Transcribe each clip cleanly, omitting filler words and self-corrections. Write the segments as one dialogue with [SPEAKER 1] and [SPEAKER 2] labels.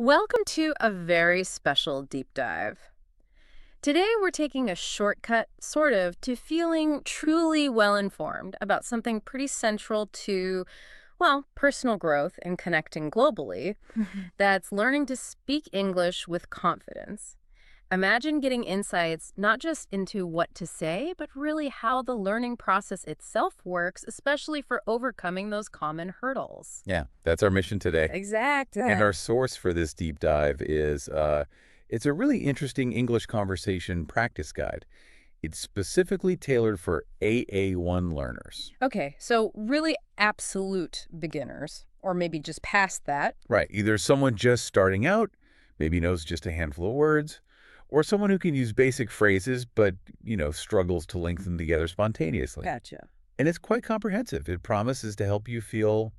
[SPEAKER 1] Welcome to a very special deep dive. Today, we're taking a shortcut, sort of, to feeling truly well informed about something pretty central to, well, personal growth and connecting globally. That's learning to speak English with confidence. Imagine getting insights not just into what to say, but really how the learning process itself works, especially for overcoming those common hurdles.
[SPEAKER 2] Yeah, that's our mission today.
[SPEAKER 1] Exact.
[SPEAKER 2] And our source for this deep dive is it's a really interesting English conversation practice guide. It's specifically tailored for AA1 learners.
[SPEAKER 1] Okay, so really absolute beginners, or maybe just past that.
[SPEAKER 2] Right, either someone just starting out, maybe knows just a handful of words, or someone who can use basic phrases but, struggles to link them together spontaneously.
[SPEAKER 1] Gotcha.
[SPEAKER 2] And it's quite comprehensive. It promises to help you feel,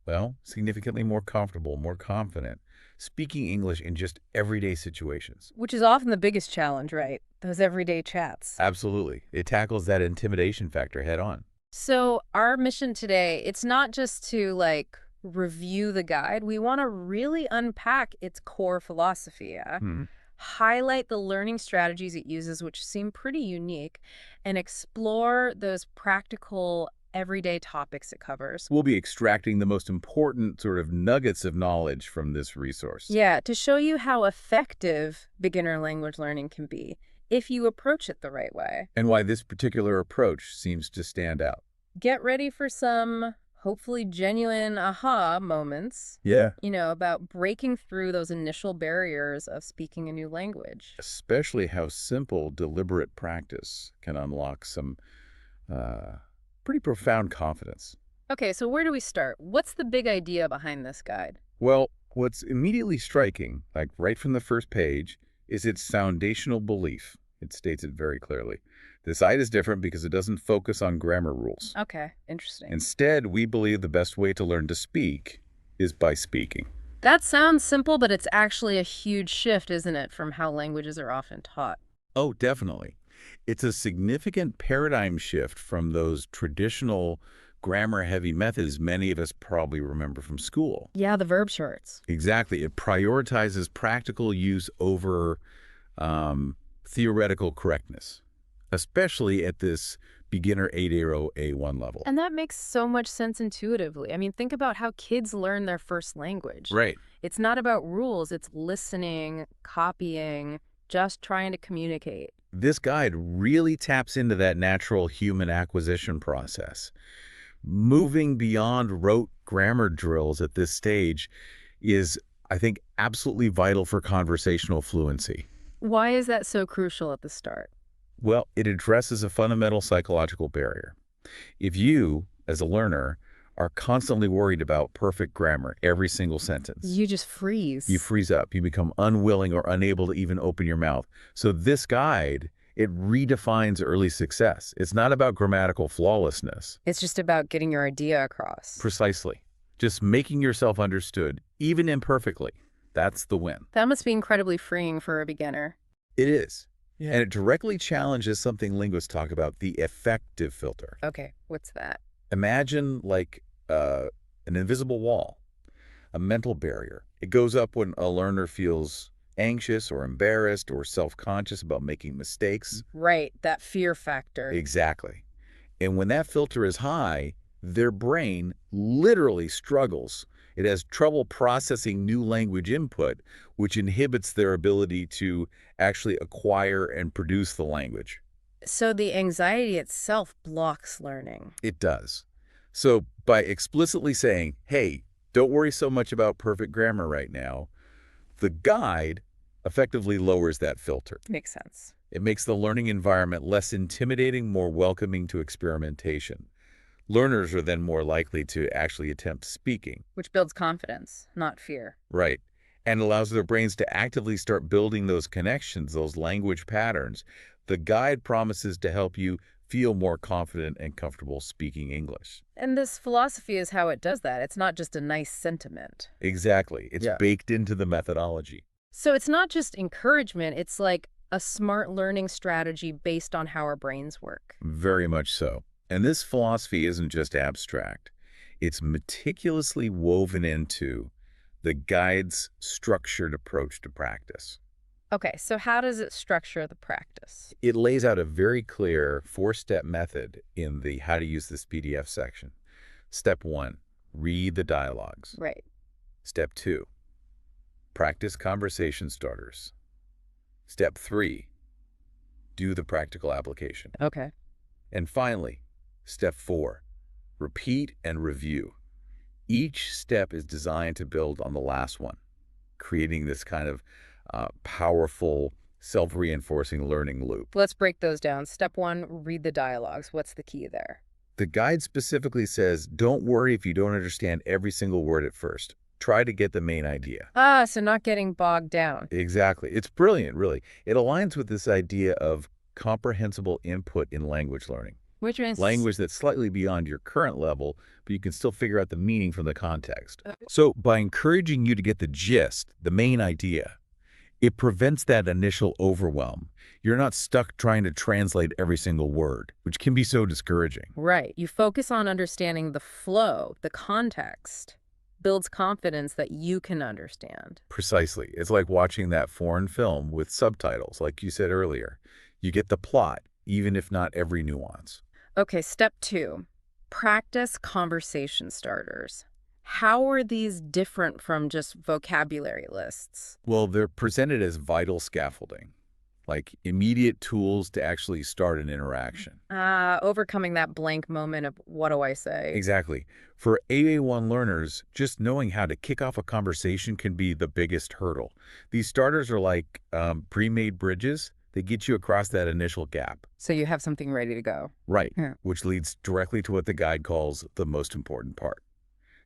[SPEAKER 2] well, significantly more comfortable, more confident, speaking English in just everyday situations.
[SPEAKER 1] Which is often the biggest challenge, right? Those everyday chats.
[SPEAKER 2] Absolutely. It tackles that intimidation factor head on.
[SPEAKER 1] So our mission today, it's not just to review the guide. We want to really unpack its core philosophy,
[SPEAKER 2] Hmm.
[SPEAKER 1] highlight the learning strategies it uses, which seem pretty unique, and explore those practical everyday topics it covers.
[SPEAKER 2] We'll be extracting the most important sort of nuggets of knowledge from this resource.
[SPEAKER 1] Yeah, to show you how effective beginner language learning can be if you approach it the right way.
[SPEAKER 2] And why this particular approach seems to stand out.
[SPEAKER 1] Get ready for some hopefully genuine aha moments,
[SPEAKER 2] Yeah.
[SPEAKER 1] about breaking through those initial barriers of speaking a new language.
[SPEAKER 2] Especially how simple, deliberate practice can unlock some uh, pretty profound confidence.
[SPEAKER 1] Okay, so where do we start? What's the big idea behind this guide?
[SPEAKER 2] Well, what's immediately striking, like right from the first page, is its foundational belief. It states it very clearly. The site is different because it doesn't focus on grammar rules.
[SPEAKER 1] Okay, interesting.
[SPEAKER 2] Instead, we believe the best way to learn to speak is by speaking.
[SPEAKER 1] That sounds simple, but it's actually a huge shift, isn't it, from how languages are often taught?
[SPEAKER 2] Oh, definitely. It's a significant paradigm shift from those traditional grammar-heavy methods many of us probably remember from school.
[SPEAKER 1] Yeah, the verb shorts.
[SPEAKER 2] Exactly. It prioritizes practical use over theoretical correctness, especially at this beginner 8.0 A1 level.
[SPEAKER 1] And that makes so much sense intuitively. I mean, think about how kids learn their first language.
[SPEAKER 2] Right.
[SPEAKER 1] It's not about rules, it's listening, copying, just trying to communicate.
[SPEAKER 2] This guide really taps into that natural human acquisition process. Moving beyond rote grammar drills at this stage is, I think, absolutely vital for conversational fluency.
[SPEAKER 1] Why is that so crucial at the start?
[SPEAKER 2] Well, it addresses a fundamental psychological barrier. If you, as a learner, are constantly worried about perfect grammar every single sentence,
[SPEAKER 1] You just freeze.
[SPEAKER 2] you freeze up. You become unwilling or unable to even open your mouth. So this guide, it redefines early success. It's not about grammatical flawlessness.
[SPEAKER 1] It's just about getting your idea across.
[SPEAKER 2] Precisely. Just making yourself understood, even imperfectly. That's the win.
[SPEAKER 1] That must be incredibly freeing for a beginner.
[SPEAKER 2] It is. Yeah. And it directly challenges something linguists talk about, the affective filter.
[SPEAKER 1] Okay, what's that?
[SPEAKER 2] Imagine like an invisible wall, a mental barrier. It goes up when a learner feels anxious or embarrassed or self-conscious about making mistakes.
[SPEAKER 1] Right, that fear factor.
[SPEAKER 2] Exactly. And when that filter is high, their brain literally struggles. It has trouble processing new language input, which inhibits their ability to actually acquire and produce the language.
[SPEAKER 1] So the anxiety itself blocks learning.
[SPEAKER 2] It does. So by explicitly saying, hey, don't worry so much about perfect grammar right now, the guide effectively lowers that filter.
[SPEAKER 1] Makes sense.
[SPEAKER 2] It makes the learning environment less intimidating, more welcoming to experimentation. Learners are then more likely to actually attempt speaking.
[SPEAKER 1] Which builds confidence, not fear.
[SPEAKER 2] Right. And allows their brains to actively start building those connections, those language patterns. The guide promises to help you feel more confident and comfortable speaking English.
[SPEAKER 1] And this philosophy is how it does that. It's not just a nice sentiment.
[SPEAKER 2] Exactly. It's baked into the methodology.
[SPEAKER 1] So it's not just encouragement, it's like a smart learning strategy based on how our brains work.
[SPEAKER 2] Very much so. And this philosophy isn't just abstract. It's meticulously woven into the guide's structured approach to practice.
[SPEAKER 1] Okay, so how does it structure the practice?
[SPEAKER 2] It lays out a very clear four-step method in the How to Use This PDF section. Step 1, read the dialogues.
[SPEAKER 1] Right.
[SPEAKER 2] Step 2, practice conversation starters. Step 3, do the practical application.
[SPEAKER 1] Okay.
[SPEAKER 2] And finally, step 4, repeat and review. Each step is designed to build on the last one, creating this kind of powerful, self-reinforcing learning loop.
[SPEAKER 1] Let's break those down. Step 1, read the dialogues. What's the key there?
[SPEAKER 2] The guide specifically says, don't worry if you don't understand every single word at first. Try to get the main idea.
[SPEAKER 1] Ah, so not getting bogged down.
[SPEAKER 2] Exactly. It's brilliant, really. It aligns with this idea of comprehensible input in language learning.
[SPEAKER 1] Which means
[SPEAKER 2] Language that's slightly beyond your current level, but you can still figure out the meaning from the context. So by encouraging you to get the gist, the main idea, it prevents that initial overwhelm. You're not stuck trying to translate every single word, which can be so discouraging.
[SPEAKER 1] right. You focus on understanding the flow, the context. Builds confidence that you can understand.
[SPEAKER 2] Precisely. It's like watching that foreign film with subtitles, like you said earlier. You get the plot, even if not every nuance.
[SPEAKER 1] Okay, step 2, practice conversation starters. How are these different from just vocabulary lists?
[SPEAKER 2] Well, they're presented as vital scaffolding, like immediate tools to actually start an interaction.
[SPEAKER 1] Overcoming that blank moment of what do I say?
[SPEAKER 2] Exactly. For AA1 learners, just knowing how to kick off a conversation can be the biggest hurdle. These starters are like pre-made bridges. They get you across that initial gap.
[SPEAKER 1] So you have something ready to go.
[SPEAKER 2] Right,
[SPEAKER 1] Yeah.
[SPEAKER 2] which leads directly to what the guide calls the most important part.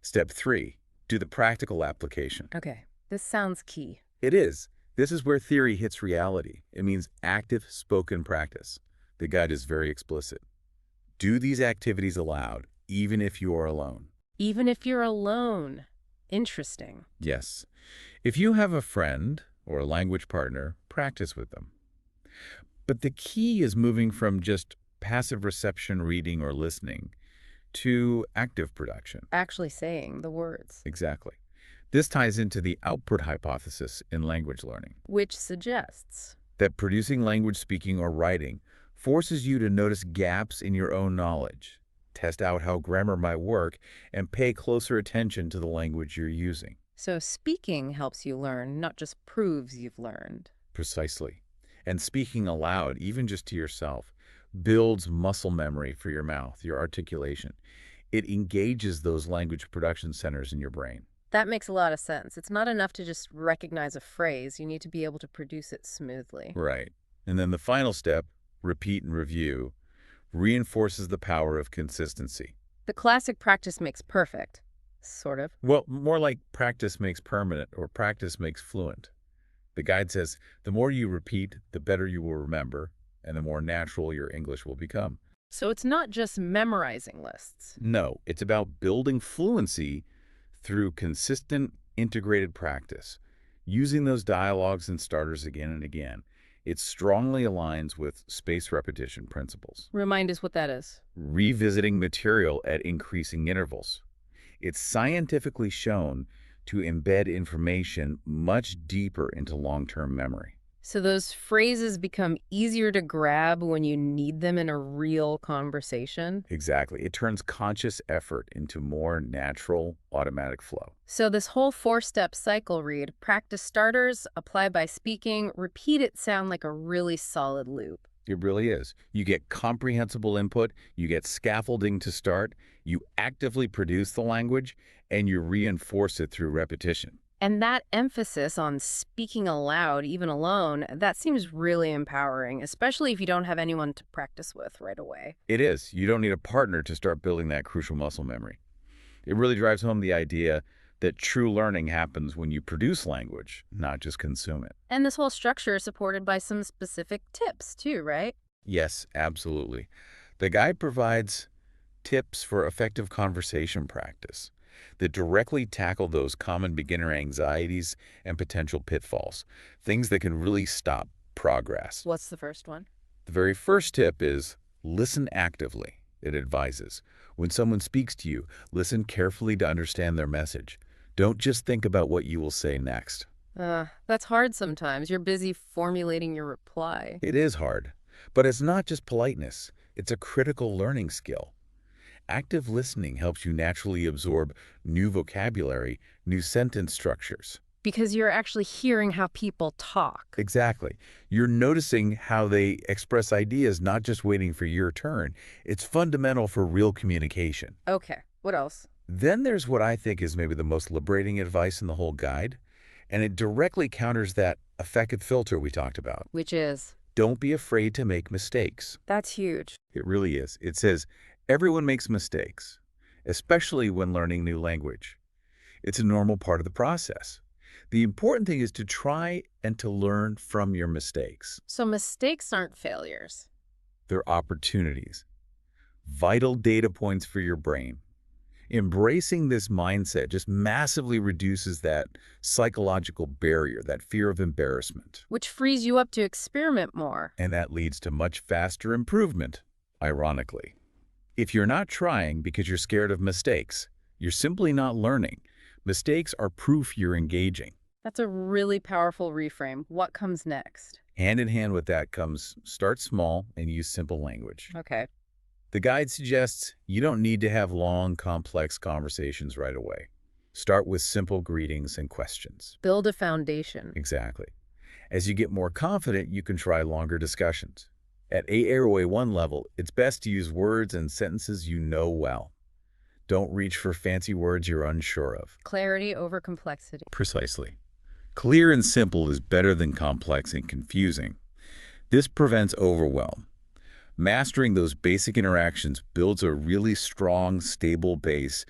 [SPEAKER 2] Step 3, do the practical application.
[SPEAKER 1] Okay, this sounds key.
[SPEAKER 2] It is. This is where theory hits reality. It means active spoken practice. The guide is very explicit. Do these activities aloud, even if you are alone.
[SPEAKER 1] Even if you're alone. Interesting.
[SPEAKER 2] Yes. If you have a friend or a language partner, practice with them. But the key is moving from just passive reception reading or listening to active production.
[SPEAKER 1] Actually saying the words.
[SPEAKER 2] Exactly. This ties into the output hypothesis in language learning,
[SPEAKER 1] Which suggests.
[SPEAKER 2] that producing language speaking or writing forces you to notice gaps in your own knowledge, test out how grammar might work, and pay closer attention to the language you're using.
[SPEAKER 1] So speaking helps you learn, not just proves you've learned.
[SPEAKER 2] Precisely. And speaking aloud, even just to yourself, builds muscle memory for your mouth, your articulation. It engages those language production centers in your brain.
[SPEAKER 1] That makes a lot of sense. It's not enough to just recognize a phrase. You need to be able to produce it smoothly.
[SPEAKER 2] Right. And then the final step, repeat and review, reinforces the power of consistency.
[SPEAKER 1] The classic practice makes perfect, sort of.
[SPEAKER 2] Well, more like practice makes permanent or practice makes fluent. The guide says the more you repeat, the better you will remember, and the more natural your English will become.
[SPEAKER 1] So it's not just memorizing lists.
[SPEAKER 2] No, it's about building fluency through consistent, integrated practice, using those dialogues and starters again and again. It strongly aligns with spaced repetition principles,
[SPEAKER 1] Remind us what that is.
[SPEAKER 2] revisiting material at increasing intervals. It's scientifically shown to embed information much deeper into long-term memory.
[SPEAKER 1] So those phrases become easier to grab when you need them in a real conversation.
[SPEAKER 2] Exactly. It turns conscious effort into more natural, automatic flow.
[SPEAKER 1] So this whole 4-step cycle read, practice starters, apply by speaking, repeat it sound like a really solid loop.
[SPEAKER 2] It really is. You get comprehensible input, you get scaffolding to start, you actively produce the language, and you reinforce it through repetition.
[SPEAKER 1] And that emphasis on speaking aloud, even alone, that seems really empowering, especially if you don't have anyone to practice with right away.
[SPEAKER 2] It is. You don't need a partner to start building that crucial muscle memory. It really drives home the idea that true learning happens when you produce language, not just consume it.
[SPEAKER 1] And this whole structure is supported by some specific tips too, right?
[SPEAKER 2] Yes, absolutely. The guide provides tips for effective conversation practice that directly tackle those common beginner anxieties and potential pitfalls, things that can really stop progress.
[SPEAKER 1] What's the first one?
[SPEAKER 2] The very first tip is listen actively. It advises. When someone speaks to you, listen carefully to understand their message. Don't just think about what you will say next.
[SPEAKER 1] That's hard sometimes. You're busy formulating your reply.
[SPEAKER 2] It is hard, but it's not just politeness. It's a critical learning skill. Active listening helps you naturally absorb new vocabulary, new sentence structures.
[SPEAKER 1] Because you're actually hearing how people talk.
[SPEAKER 2] Exactly. You're noticing how they express ideas, not just waiting for your turn. It's fundamental for real communication.
[SPEAKER 1] Okay, what else?
[SPEAKER 2] Then there's what I think is maybe the most liberating advice in the whole guide, and it directly counters that affective filter we talked about.
[SPEAKER 1] Which is?
[SPEAKER 2] Don't be afraid to make mistakes.
[SPEAKER 1] That's huge.
[SPEAKER 2] It really is. It says, everyone makes mistakes, especially when learning new language. It's a normal part of the process. The important thing is to try and to learn from your mistakes.
[SPEAKER 1] So mistakes aren't failures.
[SPEAKER 2] They're opportunities, vital data points for your brain. Embracing this mindset just massively reduces that psychological barrier, that fear of embarrassment.
[SPEAKER 1] Which frees you up to experiment more.
[SPEAKER 2] And that leads to much faster improvement, ironically. If you're not trying because you're scared of mistakes, you're simply not learning. Mistakes are proof you're engaging.
[SPEAKER 1] That's a really powerful reframe. What comes next?
[SPEAKER 2] Hand in hand with that comes start small and use simple language.
[SPEAKER 1] Okay.
[SPEAKER 2] The guide suggests you don't need to have long, complex conversations right away. Start with simple greetings and questions.
[SPEAKER 1] Build a foundation.
[SPEAKER 2] Exactly. As you get more confident, you can try longer discussions. At Airway 1 level, it's best to use words and sentences you know well. Don't reach for fancy words you're unsure of.
[SPEAKER 1] Clarity over complexity.
[SPEAKER 2] Precisely. Clear and simple is better than complex and confusing. This prevents overwhelm. Mastering those basic interactions builds a really strong, stable base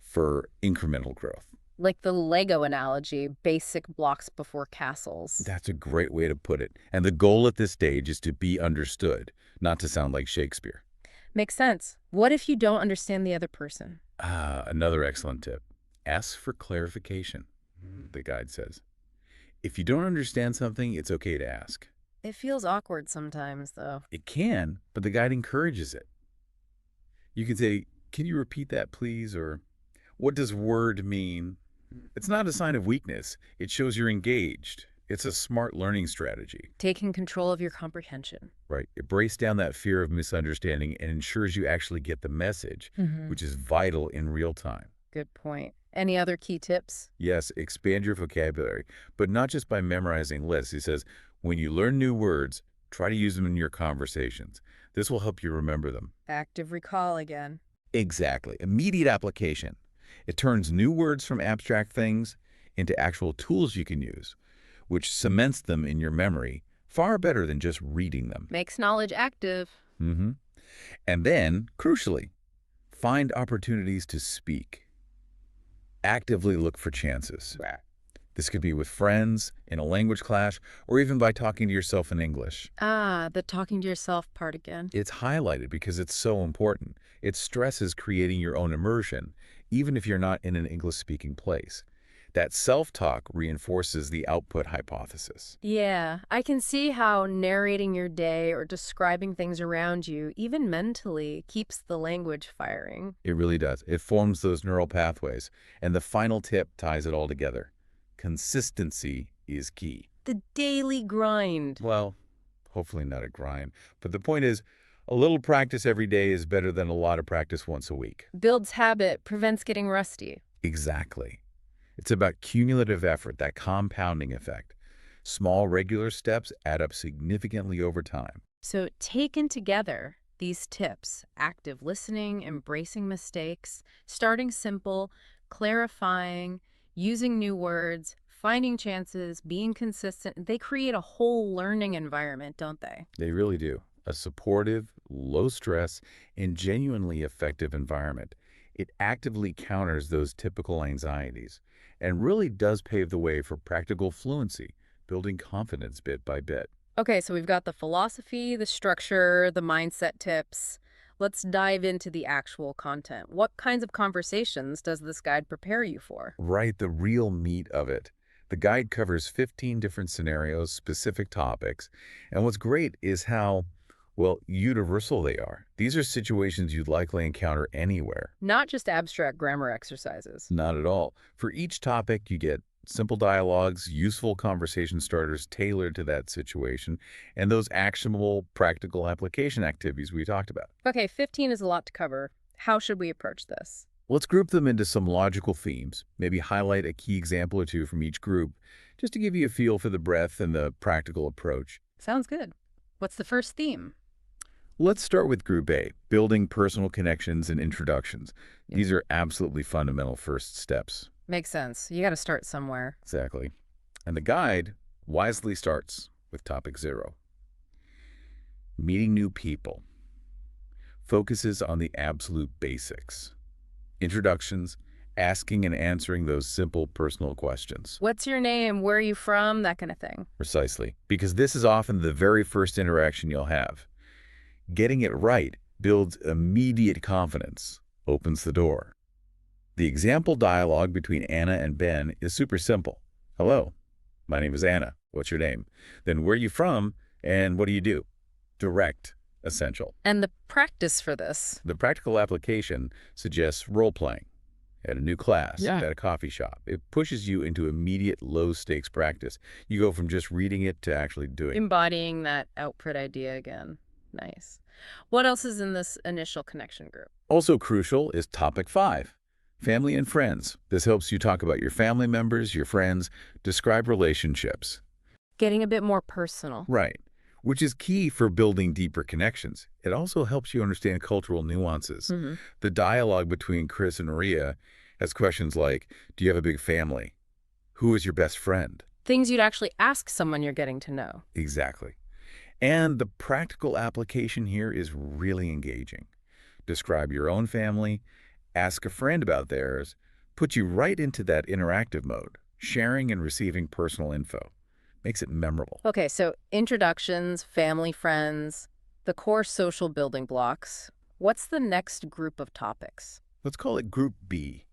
[SPEAKER 2] for incremental growth.
[SPEAKER 1] Like the Lego analogy, basic blocks before castles.
[SPEAKER 2] That's a great way to put it. And the goal at this stage is to be understood, not to sound like Shakespeare.
[SPEAKER 1] Makes sense. What if you don't understand the other person?
[SPEAKER 2] Another excellent tip. Ask for clarification, the guide says. If you don't understand something, it's okay to ask.
[SPEAKER 1] It feels awkward sometimes, though.
[SPEAKER 2] It can, but the guide encourages it. You can say, can you repeat that, please? Or what does word mean? It's not a sign of weakness. It shows you're engaged. It's a smart learning strategy.
[SPEAKER 1] Taking control of your comprehension.
[SPEAKER 2] Right. It breaks down that fear of misunderstanding and ensures you actually get the message, which is vital in real time.
[SPEAKER 1] Good point. Any other key tips?
[SPEAKER 2] Yes, expand your vocabulary, but not just by memorizing lists. He says, when you learn new words, try to use them in your conversations. This will help you remember them.
[SPEAKER 1] Active recall again.
[SPEAKER 2] Exactly. Immediate application. It turns new words from abstract things into actual tools you can use, which cements them in your memory far better than just reading them.
[SPEAKER 1] Makes knowledge active.
[SPEAKER 2] And then, crucially, find opportunities to speak. Actively look for chances. This could be with friends, in a language class, or even by talking to yourself in English.
[SPEAKER 1] The talking to yourself part again.
[SPEAKER 2] It's highlighted because it's so important. It stresses creating your own immersion, even if you're not in an English-speaking place. That self-talk reinforces the output hypothesis.
[SPEAKER 1] Yeah, I can see how narrating your day or describing things around you, even mentally, keeps the language firing.
[SPEAKER 2] It really does. It forms those neural pathways. And the final tip ties it all together. Consistency is key.
[SPEAKER 1] The daily grind.
[SPEAKER 2] Well, hopefully not a grind. But the point is, a little practice every day is better than a lot of practice once a week.
[SPEAKER 1] Builds habit, prevents getting rusty.
[SPEAKER 2] Exactly. It's about cumulative effort, that compounding effect. Small, regular steps add up significantly over time.
[SPEAKER 1] So taken together, these tips, active listening, embracing mistakes, starting simple, clarifying, using new words, finding chances, being consistent, they create a whole learning environment, don't they?
[SPEAKER 2] They really do. A supportive, low-stress, and genuinely effective environment. It actively counters those typical anxieties and really does pave the way for practical fluency, building confidence bit by bit.
[SPEAKER 1] Okay, so we've got the philosophy, the structure, the mindset tips. Let's dive into the actual content. What kinds of conversations does this guide prepare you for?
[SPEAKER 2] Right, the real meat of it. The guide covers 15 different scenarios, specific topics, and what's great is how Well, universal they are. These are situations you'd likely encounter anywhere.
[SPEAKER 1] Not just abstract grammar exercises.
[SPEAKER 2] Not at all. For each topic, you get simple dialogues, useful conversation starters tailored to that situation, and those actionable, practical application activities we talked about.
[SPEAKER 1] Okay, 15 is a lot to cover. How should we approach this?
[SPEAKER 2] Let's group them into some logical themes, maybe highlight a key example or two from each group, just to give you a feel for the breadth and the practical approach.
[SPEAKER 1] Sounds good. What's the first theme?
[SPEAKER 2] Let's start with Group A, building personal connections and introductions.
[SPEAKER 1] Yep.
[SPEAKER 2] These are absolutely fundamental first steps.
[SPEAKER 1] Makes sense. You got to start somewhere.
[SPEAKER 2] Exactly. And the guide wisely starts with topic 0. Meeting new people. Focuses on the absolute basics. Introductions, asking and answering those simple personal questions.
[SPEAKER 1] What's your name? Where are you from? That kind of thing.
[SPEAKER 2] Precisely. Because this is often the very first interaction you'll have. Getting it right builds immediate confidence, opens the door. The example dialogue between Anna and Ben is super simple. Hello, my name is Anna. What's your name? Then where are you from and what do you do? Direct, essential.
[SPEAKER 1] And the practice for this.
[SPEAKER 2] The practical application suggests role-playing at a new class,
[SPEAKER 1] Yeah.
[SPEAKER 2] at a coffee shop. It pushes you into immediate low-stakes practice. You go from just reading it to actually doing it.
[SPEAKER 1] Embodying that output idea again. Nice. What else is in this initial connection group?
[SPEAKER 2] Also crucial is topic 5, family and friends. This helps you talk about your family members, your friends, describe relationships.
[SPEAKER 1] Getting a bit more personal.
[SPEAKER 2] Right, which is key for building deeper connections. It also helps you understand cultural nuances.
[SPEAKER 1] Mm-hmm.
[SPEAKER 2] The dialogue between Chris and Maria has questions like, do you have a big family? Who is your best friend?
[SPEAKER 1] Things you'd actually ask someone you're getting to know.
[SPEAKER 2] Exactly. And the practical application here is really engaging. Describe your own family, ask a friend about theirs, put you right into that interactive mode, sharing and receiving personal info. Makes it memorable.
[SPEAKER 1] Okay, so introductions, family, friends, the core social building blocks. What's the next group of topics?
[SPEAKER 2] Let's call it Group B.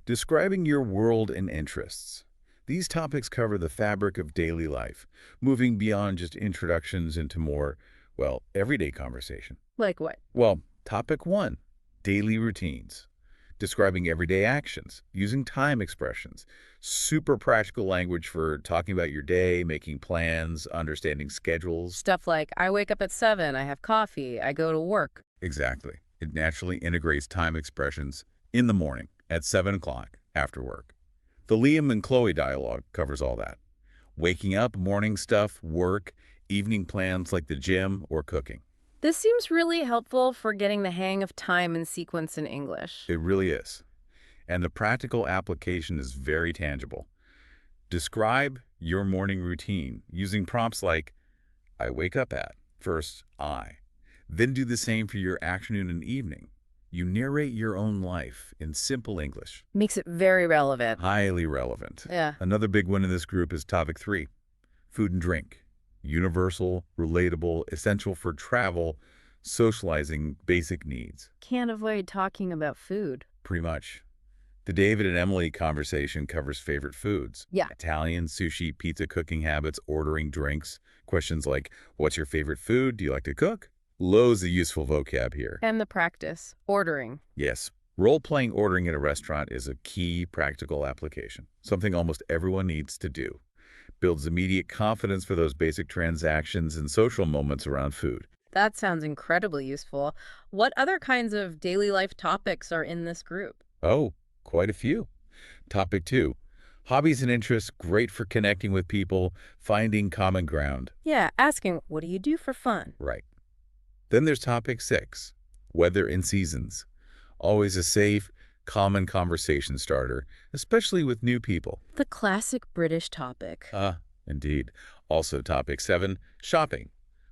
[SPEAKER 2] Describing your world and interests. These topics cover the fabric of daily life, moving beyond just introductions into more, well, everyday conversation.
[SPEAKER 1] Like what?
[SPEAKER 2] Well, topic 1, daily routines. Describing everyday actions, using time expressions, super practical language for talking about your day, making plans, understanding schedules.
[SPEAKER 1] Stuff like, I wake up at 7, I have coffee, I go to work.
[SPEAKER 2] Exactly. It naturally integrates time expressions in the morning at 7 o'clock after work. The Liam and Chloe dialogue covers all that. Waking up, morning stuff, work, evening plans like the gym or cooking.
[SPEAKER 1] This seems really helpful for getting the hang of time and sequence in English.
[SPEAKER 2] It really is. And the practical application is very tangible. Describe your morning routine using prompts like, I wake up at, first, I. Then do the same for your afternoon and evening. You narrate your own life in simple English.
[SPEAKER 1] Makes it very relevant.
[SPEAKER 2] Highly relevant.
[SPEAKER 1] Yeah.
[SPEAKER 2] Another big one in this group is topic 3, food and drink. Universal, relatable, essential for travel, socializing, basic needs.
[SPEAKER 1] Can't avoid talking about food.
[SPEAKER 2] Pretty much. The David and Emily conversation covers favorite foods.
[SPEAKER 1] Yeah.
[SPEAKER 2] Italian, sushi, pizza cooking habits, ordering drinks. Questions like, what's your favorite food? Do you like to cook? Loads of useful vocab here.
[SPEAKER 1] And the practice, ordering.
[SPEAKER 2] Yes, role-playing ordering at a restaurant is a key practical application, something almost everyone needs to do. Builds immediate confidence for those basic transactions and social moments around food.
[SPEAKER 1] That sounds incredibly useful. What other kinds of daily life topics are in this group?
[SPEAKER 2] Oh, quite a few. Topic 2, hobbies and interests, great for connecting with people, finding common ground.
[SPEAKER 1] Yeah, asking, what do you do for fun?
[SPEAKER 2] Right. Then there's topic 6, weather and seasons. Always a safe, common conversation starter, especially with new people.
[SPEAKER 1] The classic British topic.
[SPEAKER 2] Indeed. Also topic 7, shopping,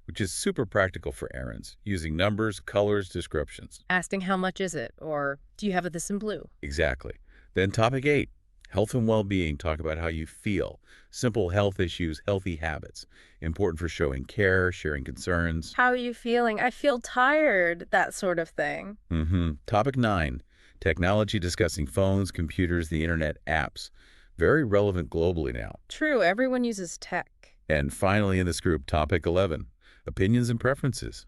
[SPEAKER 2] which is super practical for errands, using numbers, colors, descriptions.
[SPEAKER 1] Asking how much is it, or do you have this in blue?
[SPEAKER 2] Exactly. Then topic 8, health and well-being. Talk about how you feel. Simple health issues, healthy habits. Important for showing care, sharing concerns.
[SPEAKER 1] How are you feeling? I feel tired, that sort of thing.
[SPEAKER 2] Topic 9, technology, discussing phones, computers, the internet, apps. Very relevant globally now.
[SPEAKER 1] True, everyone uses tech.
[SPEAKER 2] And finally in this group, topic 11, opinions and preferences.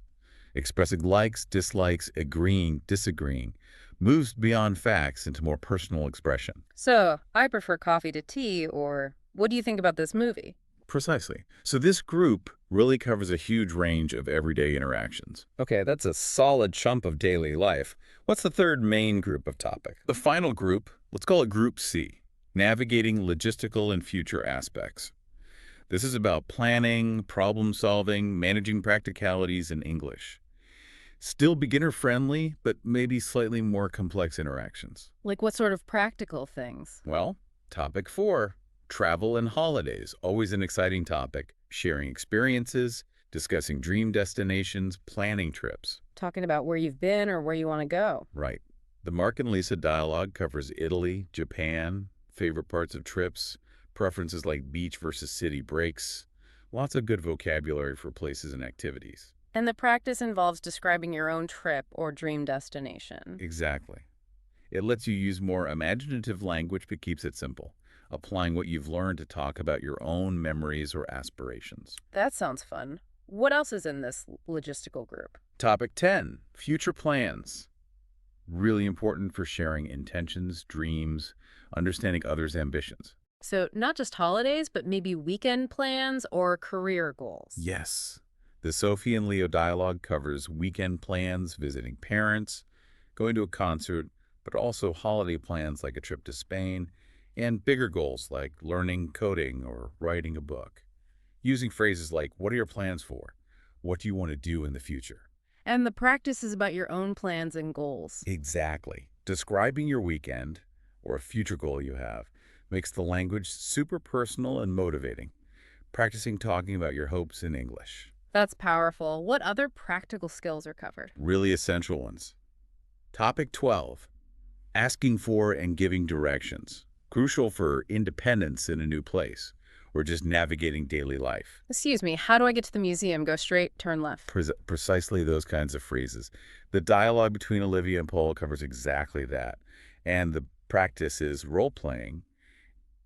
[SPEAKER 2] Expressing likes, dislikes, agreeing, disagreeing moves beyond facts into more personal expression.
[SPEAKER 1] So, I prefer coffee to tea, or what do you think about this movie?
[SPEAKER 2] Precisely. So this group really covers a huge range of everyday interactions.
[SPEAKER 3] Okay, that's a solid chunk of daily life. What's the third main group of topic?
[SPEAKER 2] The final group, let's call it Group C, navigating logistical and future aspects. This is about planning, problem solving, managing practicalities in English. Still beginner-friendly, but maybe slightly more complex interactions.
[SPEAKER 1] Like what sort of practical things?
[SPEAKER 2] Well, topic 4, travel and holidays, always an exciting topic. Sharing experiences, discussing dream destinations, planning trips.
[SPEAKER 1] Talking about where you've been or where you want to go.
[SPEAKER 2] Right. The Mark and Lisa dialogue covers Italy, Japan, favorite parts of trips, preferences like beach versus city breaks. Lots of good vocabulary for places and activities.
[SPEAKER 1] And the practice involves describing your own trip or dream destination.
[SPEAKER 2] Exactly. It lets you use more imaginative language but keeps it simple, applying what you've learned to talk about your own memories or aspirations.
[SPEAKER 1] That sounds fun. What else is in this logistical group?
[SPEAKER 2] Topic 10, future plans. Really important for sharing intentions, dreams, understanding others' ambitions.
[SPEAKER 1] So, not just holidays, but maybe weekend plans or career goals.
[SPEAKER 2] Yes. The Sophie and Leo dialogue covers weekend plans, visiting parents, going to a concert, but also holiday plans like a trip to Spain, and bigger goals like learning coding or writing a book. Using phrases like, what are your plans for? What do you want to do in the future?
[SPEAKER 1] And the practice is about your own plans and goals.
[SPEAKER 2] Exactly. Describing your weekend, or a future goal you have, makes the language super personal and motivating. Practicing talking about your hopes in English.
[SPEAKER 1] That's powerful. What other practical skills are covered?
[SPEAKER 2] Really essential ones. Topic 12. Asking for and giving directions. Crucial for independence in a new place, or just navigating daily life.
[SPEAKER 1] Excuse me, how do I get to the museum? Go straight, turn left.
[SPEAKER 2] Precisely those kinds of phrases. The dialogue between Olivia and Paul covers exactly that. And the practice is role-playing,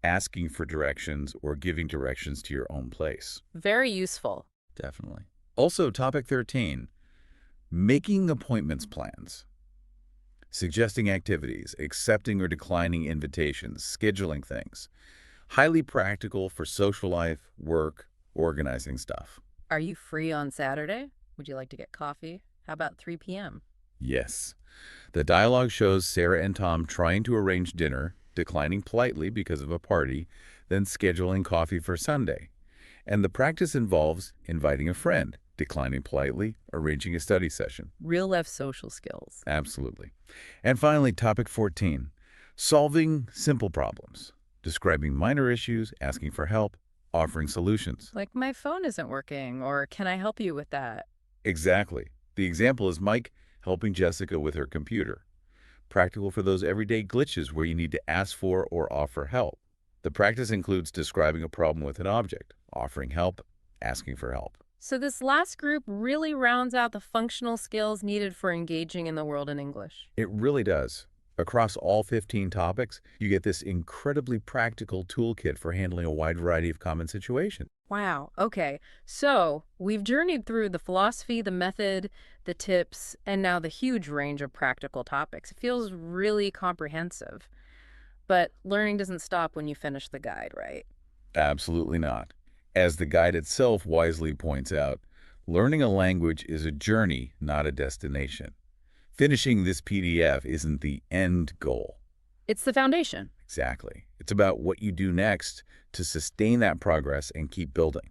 [SPEAKER 2] asking for directions, or giving directions to your own place.
[SPEAKER 1] Very useful.
[SPEAKER 2] Definitely. Also, topic 13, making appointments plans. Suggesting activities, accepting or declining invitations, scheduling things. Highly practical for social life, work, organizing stuff.
[SPEAKER 1] Are you free on Saturday? Would you like to get coffee? How about 3 p.m.?
[SPEAKER 2] Yes. The dialogue shows Sarah and Tom trying to arrange dinner, declining politely because of a party, then scheduling coffee for Sunday. And the practice involves inviting a friend, declining politely, arranging a study session.
[SPEAKER 1] Real-life social skills.
[SPEAKER 2] Absolutely. And finally, topic 14, solving simple problems, describing minor issues, asking for help, offering solutions.
[SPEAKER 1] Like, my phone isn't working, or can I help you with that?
[SPEAKER 2] Exactly. The example is Mike helping Jessica with her computer. Practical for those everyday glitches where you need to ask for or offer help. The practice includes describing a problem with an object, offering help, asking for help.
[SPEAKER 1] So this last group really rounds out the functional skills needed for engaging in the world in English.
[SPEAKER 2] It really does. Across all 15 topics, you get this incredibly practical toolkit for handling a wide variety of common situations.
[SPEAKER 1] Wow. Okay. So we've journeyed through the philosophy, the method, the tips, and now the huge range of practical topics. It feels really comprehensive. But learning doesn't stop when you finish the guide, right?
[SPEAKER 2] Absolutely not. As the guide itself wisely points out, learning a language is a journey, not a destination. Finishing this PDF isn't the end goal.
[SPEAKER 1] It's the foundation.
[SPEAKER 2] Exactly. It's about what you do next to sustain that progress and keep building.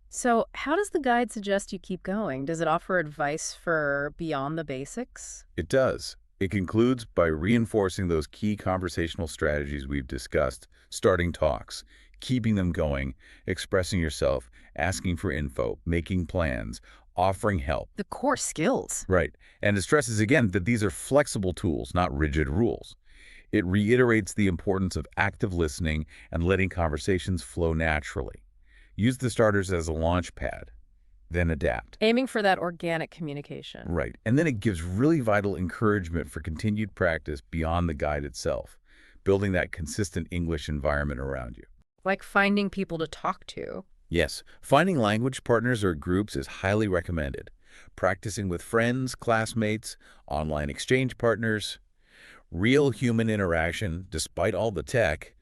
[SPEAKER 1] So how does the guide suggest you keep going? Does it offer advice for beyond the basics?
[SPEAKER 2] It does. It concludes by reinforcing those key conversational strategies we've discussed, starting talks, keeping them going, expressing yourself, asking for info, making plans, offering help.
[SPEAKER 1] The core skills.
[SPEAKER 2] Right. And it stresses again that these are flexible tools, not rigid rules. It reiterates the importance of active listening and letting conversations flow naturally. Use the starters as a launch pad, then adapt.
[SPEAKER 1] Aiming for that organic communication.
[SPEAKER 2] Right. And then it gives really vital encouragement for continued practice beyond the guide itself, building that consistent English environment around you.
[SPEAKER 1] Like finding people to talk to.
[SPEAKER 2] Yes, finding language partners or groups is highly recommended. Practicing with friends, classmates, online exchange partners, real human interaction, despite all the tech,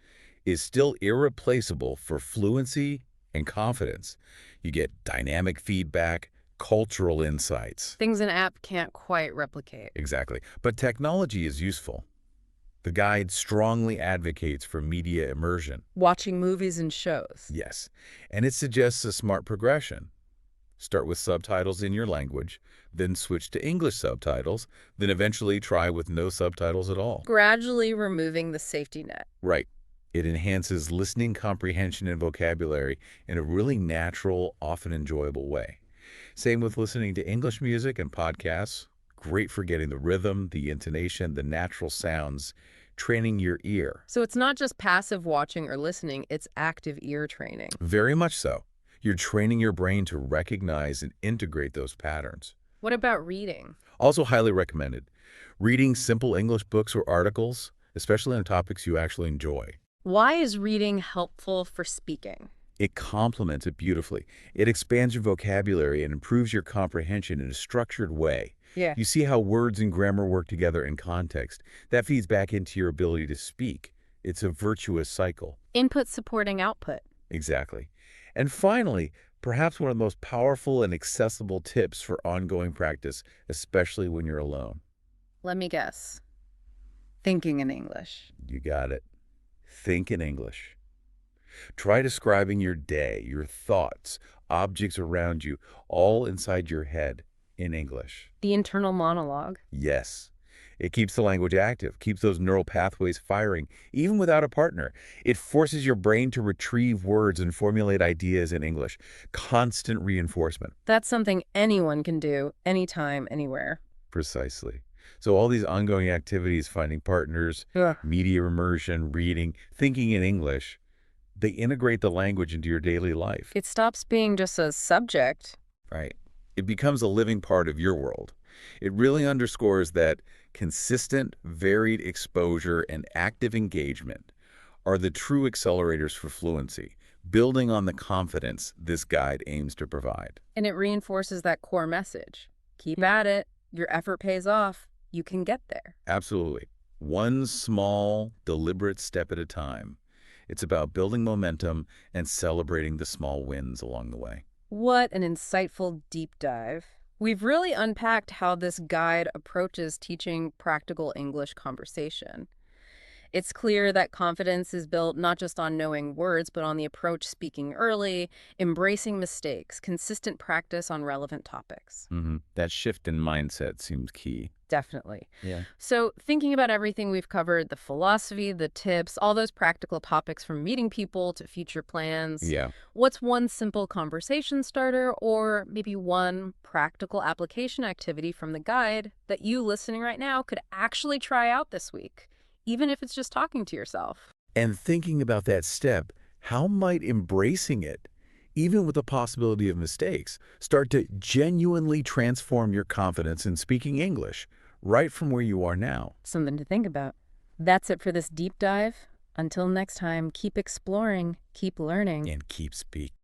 [SPEAKER 2] is still irreplaceable for fluency and confidence. You get dynamic feedback, cultural insights.
[SPEAKER 1] Things an app can't quite replicate.
[SPEAKER 2] Exactly. But technology is useful. The guide strongly advocates for media immersion.
[SPEAKER 1] Watching movies and shows.
[SPEAKER 2] Yes. And it suggests a smart progression. Start with subtitles in your language, then switch to English subtitles, then eventually try with no subtitles at all.
[SPEAKER 1] Gradually removing the safety net.
[SPEAKER 2] Right. It enhances listening comprehension and vocabulary in a really natural, often enjoyable way. Same with listening to English music and podcasts. Great for getting the rhythm, the intonation, the natural sounds, training your ear.
[SPEAKER 1] So it's not just passive watching or listening, it's active ear training.
[SPEAKER 2] Very much so. You're training your brain to recognize and integrate those patterns.
[SPEAKER 1] What about reading?
[SPEAKER 2] Also highly recommended. Reading simple English books or articles, especially on topics you actually enjoy.
[SPEAKER 1] Why is reading helpful for speaking?
[SPEAKER 2] It complements it beautifully. It expands your vocabulary and improves your comprehension in a structured way.
[SPEAKER 1] Yeah.
[SPEAKER 2] You see how words and grammar work together in context. That feeds back into your ability to speak. It's a virtuous cycle.
[SPEAKER 1] Input supporting output.
[SPEAKER 2] Exactly. And finally, perhaps one of the most powerful and accessible tips for ongoing practice, especially when you're alone.
[SPEAKER 1] Let me guess. Thinking in English.
[SPEAKER 2] You got it. Think in English. Try describing your day, your thoughts, objects around you, all inside your head in English.
[SPEAKER 1] The internal monologue.
[SPEAKER 2] Yes. It keeps the language active, keeps those neural pathways firing, even without a partner. It forces your brain to retrieve words and formulate ideas in English. Constant reinforcement.
[SPEAKER 1] That's something anyone can do, anytime, anywhere.
[SPEAKER 2] Precisely. So all these ongoing activities, finding partners,
[SPEAKER 1] Yeah.
[SPEAKER 2] media immersion, reading, thinking in English, they integrate the language into your daily life.
[SPEAKER 1] It stops being just a subject.
[SPEAKER 2] Right. It becomes a living part of your world. It really underscores that consistent, varied exposure and active engagement are the true accelerators for fluency, building on the confidence this guide aims to provide.
[SPEAKER 1] And it reinforces that core message. Keep at it. Your effort pays off. You can get there.
[SPEAKER 2] Absolutely. One small, deliberate step at a time. It's about building momentum and celebrating the small wins along the way.
[SPEAKER 1] What an insightful deep dive. We've really unpacked how this guide approaches teaching practical English conversation. It's clear that confidence is built not just on knowing words, but on the approach speaking early, embracing mistakes, consistent practice on relevant topics.
[SPEAKER 2] That shift in mindset seems key.
[SPEAKER 1] Definitely.
[SPEAKER 2] Yeah.
[SPEAKER 1] So thinking about everything we've covered, the philosophy, the tips, all those practical topics from meeting people to future plans,
[SPEAKER 2] Yeah.
[SPEAKER 1] what's one simple conversation starter or maybe one practical application activity from the guide that you listening right now could actually try out this week, even if it's just talking to yourself?
[SPEAKER 2] And thinking about that step, how might embracing it, even with the possibility of mistakes, start to genuinely transform your confidence in speaking English right from where you are now?
[SPEAKER 1] Something to think about. That's it for this deep dive. Until next time, keep exploring, keep learning.
[SPEAKER 2] And keep speaking.